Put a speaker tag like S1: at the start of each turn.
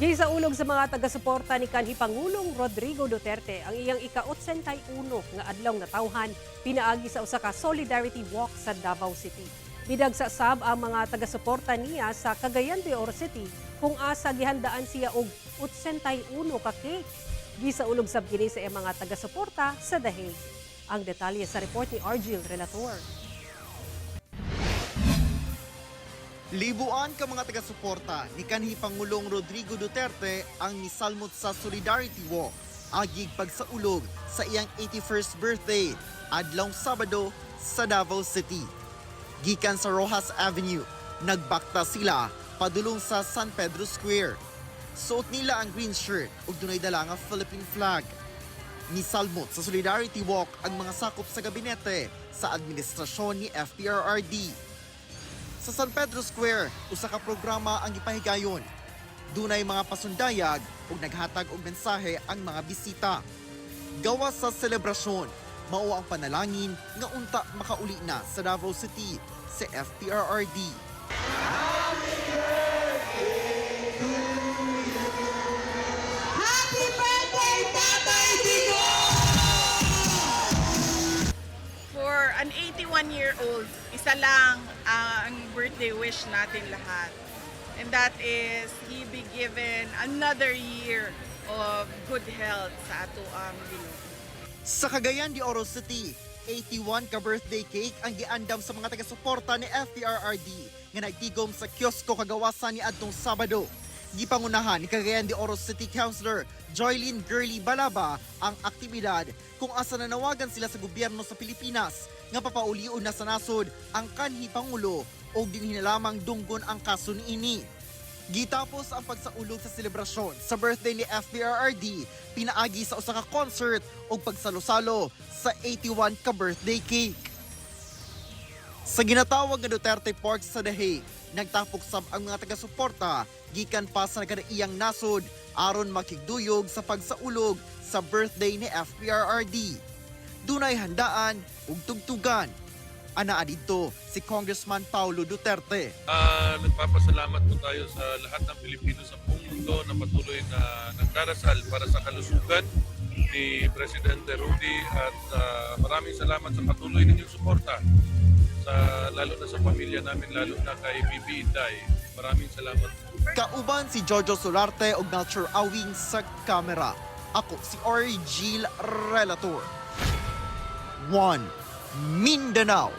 S1: Gisaulog sa mga taga-suporta ni kanhi Pangulong Rodrigo Duterte ang iyang ika-81 nga adlaw nga tawhan pinaagi sa usa ka Solidarity Walk sa Davao City. Bidagsa sab ang mga taga-suporta niya sa Cagayan de Oro City kung asa gihandaan siya og 81 ka cake. Gisaulog sab kini sa iyang mga taga-suporta sa The Hague. Ang detalye sa report ni Argil Relator.
S2: Libuan ka mga taga-suporta ni kanhi Pangulong Rodrigo Duterte ang misalmot sa Solidarity Walk agig pagsaulog sa iyang 81st birthday adlaw Sabado sa Davao City. Gikan sa Rojas Avenue, nagbakta sila padulong sa San Pedro Square. Suot nila ang green shirt ug dunay dala nga Philippine flag. Misalmot sa Solidarity Walk ang mga sakop sa gabinete sa administrasyon ni FPRRD. Sa San Pedro Square, usa ka programa ang ipahigayon. Dunay mga pasundayag ug naghatag og mensahe ang mga bisita. Gawas sa selebrasyon, mao ang panalangin nga unta makauli na sa Davao City sa FPRRD.
S3: Happy birthday, Tatay Digong!
S4: For an 81-year-old, isa lang ang birthday wish natin lahat. And that is, he be given another year of good health sa ato ang Ginoo.
S2: Sa Cagayan de Oro City, 81 ka birthday cake ang giandam sa mga taga-suporta ni FPRRD nga nagtigom sa kiosko kagawasan ni adtong Sabado. Gipangunahan ni Cagayan de Oro City Councilor Joylyn Girly Balaba ang aktibidad kung asa nanawagan sila sa gobyerno sa Pilipinas nga papaulion na sa nasod ang kanhi Pangulo o dinhi na lamang dunggon ang kaso niini. Gitapos ang pagsaulog sa selebrasyon sa birthday ni FPRRD, pinaagi sa usa ka concert o pagsalo-salo sa 81 ka birthday cake. Sa ginatawag nga Duterte Park sa The Hague, nagtapok sab ang mga taga-suporta gikan pa sa nagkadaiyang nasod aron makigduyog sa pagsaulog sa birthday ni FPRRD. Dunay handaan ug tugtugan. Anaa dito si Congressman Paulo Duterte.
S5: Nagpapasalamat po tayo sa lahat ng Pilipino sa buong mundo na patuloy na nagdarasal para sa kalusugan ni Presidente Rudy at maraming salamat sa patuloy ninyong suporta. Lalo na sa pamilya namin, lalo na kay Bibi Inday. Maraming salamat.
S2: Kauban si Jojo Solarte ug Melchor Awing sa kamera. Ako si Argil Relator. 1 Mindanao.